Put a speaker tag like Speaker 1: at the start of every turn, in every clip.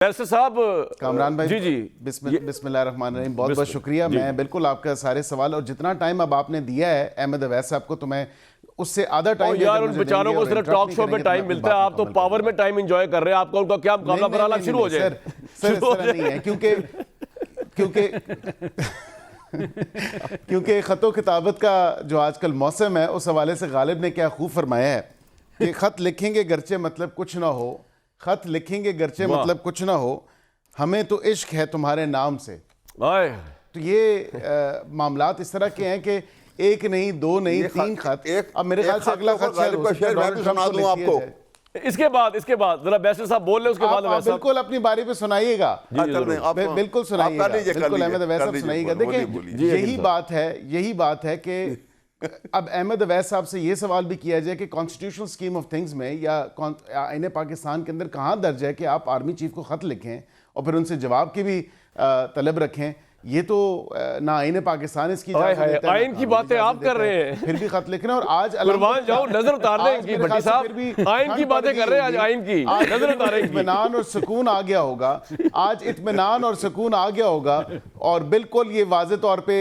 Speaker 1: Barrister साहब
Speaker 2: कामरान भाई
Speaker 1: जी जी
Speaker 2: बिस्मिल्लाहिर्रहमानिर्रहीम, बहुत बहुत शुक्रिया। मैं बिल्कुल आपका सारे सवाल और जितना टाइम अब आपने दिया है अहमद अवैस साहब को, तो मैं उससे आधा टाइम
Speaker 1: यार उन बेचारों को सिर्फ टॉक शो में टाइम मिलता है, आप तो पावर में टाइम एंजॉय कर रहे हैं। आपका उनका क्या मुकाबला बराला शुरू हो जाए?
Speaker 2: सर इस तरह नहीं है, क्योंकि खतो खिताबत का जो आजकल मौसम है उस हवाले से गालिब ने क्या खूब फरमाया है कि खत लिखेंगे गरचे मतलब कुछ ना हो, खत लिखेंगे गरचे मतलब कुछ ना हो, हमें तो इश्क है तुम्हारे नाम से। तो ये मामलात इस तरह के हैं कि एक नहीं, दो नहीं, तीन खत। अब मेरे ख्याल से अगला खत
Speaker 3: आपको
Speaker 1: इसके बाद जरा बैरिस्टर साहब बोल रहे, उसके बाद
Speaker 2: आप बिल्कुल अपनी बारी पे सुनाइएगा, बिल्कुल सुनाइएगा, बिल्कुल अहमद अवैस साहब सुनाइएगा। देखिए यही बात है कि अब अहमद अवैस साहब से ये सवाल भी किया जाए कि कॉन्स्टिट्यूशनल स्कीम ऑफ थिंग्स में या आईन पाकिस्तान के अंदर कहाँ दर्ज है कि आप आर्मी चीफ को खत लिखें और फिर उनसे जवाब की भी तलब रखें। ये तो ना आईन पाकिस्तान इसकी
Speaker 1: आईन की बातें आप कर रहे हैं,
Speaker 2: फिर भी खत लिख रहे हैं। और आज
Speaker 1: कुर्बान जाओ, नजर उतार दें इनकी भट्टी साहब, आईन की बातें कर रहे हैं, आज आईन की नजर उतारें।
Speaker 2: इत्मीनान और सुकून आ गया होगा, आज इत्मीनान और सुकून आ गया होगा। और बिल्कुल ये वाज़े तौर पे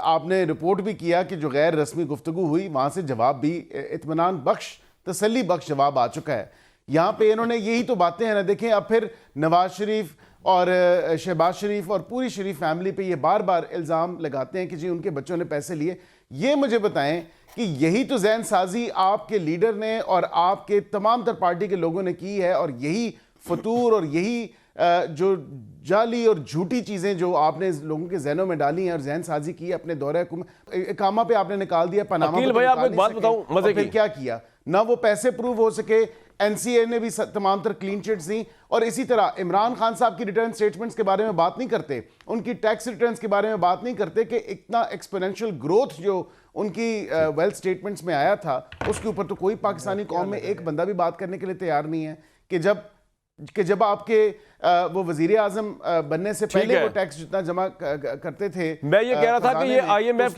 Speaker 2: आपने रिपोर्ट भी किया कि जो गैर रस्मी गुफ्तगू हुई वहां से जवाब भी इत्मीनान बख्श, तसल्ली बख्श जवाब आ चुका है। यहाँ पे इन्होंने यही तो बातें हैं ना। देखें, अब फिर नवाज शरीफ और शहबाज शरीफ और पूरी शरीफ फैमिली पे ये बार बार इल्ज़ाम लगाते हैं कि जी उनके बच्चों ने पैसे लिए। ये मुझे बताएं कि यही तो जहन साजी आपके लीडर ने और आपके तमाम तर पार्टी के लोगों ने की है, और यही फतूर और यही जो जाली और झूठी चीज़ें जो आपने लोगों के जहनों में डाली हैं और जहन साजी की अपने दौरे इकामा पे आपने निकाल दिया, पनामा
Speaker 1: भाई आपको एक बात बताऊं, मजे की
Speaker 2: क्या किया ना, वो पैसे प्रूव हो सके। एनसीए ने भी तमाम तर क्लीन चिट्स दी। और इसी तरह इमरान खान साहब की रिटर्न स्टेटमेंट्स के बारे में बात नहीं करते, उनकी टैक्स रिटर्न्स के बारे में बात नहीं करते कि इतना एक्सपोनेंशियल ग्रोथ जो उनकी वेल्थ स्टेटमेंट्स में आया था उसके ऊपर तो कोई पाकिस्तानी कौम में एक बंदा भी बात करने के लिए तैयार नहीं है कि जब आपके वो वजीर आजम बनने से पहले वो टैक्स जितना जमा करते थे।
Speaker 1: मैं ये कह रहा था कि ये आईएमएफ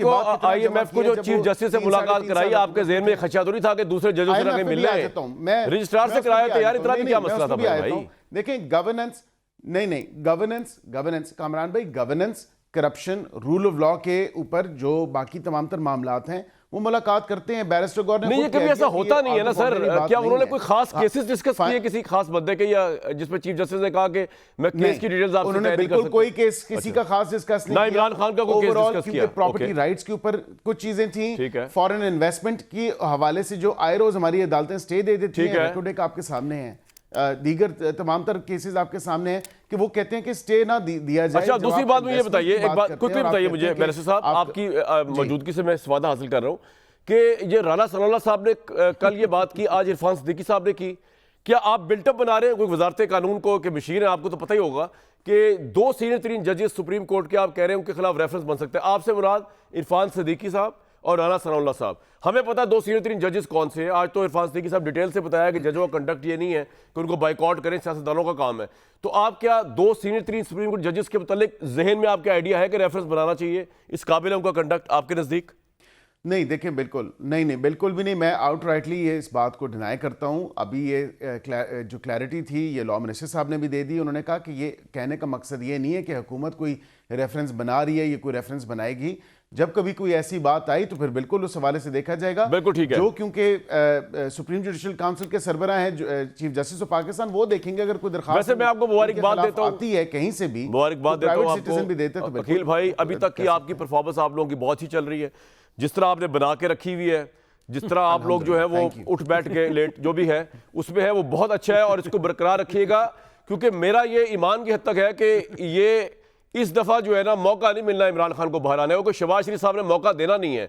Speaker 1: को जो चीफ जस्टिस से मुलाकात कराई, आपके ज़हन में खदशा तो नहीं था कि दूसरे जजों से आगे मिलना है? मैं रजिस्ट्रार से कराया था यार, इतना भी क्या मसला था भाई?
Speaker 2: देखें, गवर्नेंस नहीं गवर्नेंस कामरान भाई, governance, corruption, rule of law के ऊपर जो बाकी तमाम तर मामलात हैं वो मुलाकात करते हैं। बैरिस्टर गौर ने
Speaker 1: ये कभी ऐसा होता नहीं है ना सर? क्या उन्होंने कोई खास केसेस डिस्कस किए किसी खास बंदे के, या जिसमें चीफ जस्टिस ने कहा कि मैं केस की डिटेल्स आपसे
Speaker 2: उन्होंने बिल्कुल कोई केस किसी का खास डिस्कस नहीं
Speaker 1: किया? इमरान खान का कोई केस डिस्कस किया?
Speaker 2: प्रॉपर्टी राइट्स के ऊपर कुछ चीजें थी, फॉरेन इन्वेस्टमेंट की हवाले से जो आए रोज हमारी अदालतें स्टे दे देती हैं, रेकोडेक आपके सामने है, दीगर तमाम तर केसेस आपके सामने हैं कि वो कहते हैं कि स्टे ना दिया जाए।
Speaker 1: अच्छा, दूसरी बात मुझे बताइए, एक बात कुछ भी बताइए मुझे बैरिस्टर साहब, आपकी मौजूदगी से मैं इस्तेफादा हासिल कर रहा हूँ कि ये राना सनाउल्लाह साहब ने कल ये बात की, आज इरफान सिद्दीकी साहब ने की। क्या आप बिल्टअप बना रहे हैं कोई वजारत कानून को कि मशीन है? आपको तो पता ही होगा कि 2 सीनियर 3 जजेस सुप्रीम कोर्ट के आप कह रहे हैं उनके खिलाफ रेफरेंस बन सकते हैं। आपसे मुराद इरफान सिद्दीकी साहब और राना सनाउल्लाह साहब। हमें पता है 2 सीनियर 3 जजेस कौन से हैं। आज तो इरफान सिद्दीकी साहब डिटेल से बताया कि जजों का कंडक्ट ये नहीं है कि उनको बाइकआउट करें, सियासतदानों का काम है। तो आप क्या 2 सीनियर 3 सुप्रीम कोर्ट जजेस के मुतालिक जहन में आपके आइडिया है कि रेफरेंस बनाना चाहिए, इस काबिल है उनका कंडक्ट आपके नज़दीक?
Speaker 2: नहीं, देखें, बिल्कुल नहीं, बिल्कुल भी नहीं। मैं आउटराइटली ये इस बात को डिनाई करता हूँ। अभी ये जो क्लैरिटी थी ये लॉ मिनिस्टर साहब ने भी दे दी। उन्होंने कहा कि ये कहने का मकसद ये नहीं है कि हुकूमत कोई रेफरेंस बना रही है, ये कोई रेफरेंस बनाएगी। जब कभी कोई ऐसी बात आई तो फिर बिल्कुल उस हवाले से देखा जाएगा।
Speaker 1: बिल्कुल ठीक है,
Speaker 2: जो क्योंकि सुप्रीम जुडिशल काउंसिल के सरबराह हैं चीफ जस्टिस ऑफ पाकिस्तान, वो देखेंगे अगर कोई दरखास्त।
Speaker 1: वैसे मैं आपको मुबारकबाद देता हूं,
Speaker 2: आती है कहीं से भी
Speaker 1: मुबारकबाद देता हूं
Speaker 2: सिटीजन भी देते तो
Speaker 1: अखिल भाई। अभी तक की आपकी परफॉर्मेंस आप लोगों की बहुत ही चल रही है, जिस तरह आपने बना के रखी हुई है, जिस तरह आप लोग जो है वो उठ बैठ के लेट जो भी है उसमें है वो बहुत अच्छा है, और इसको बरकरार रखिएगा। क्योंकि मेरा ये ईमान की हद तक है कि ये इस दफा जो है ना मौका नहीं मिलना इमरान खान को बाहर आने को, शहबाज शरीफ साहब ने मौका देना नहीं है।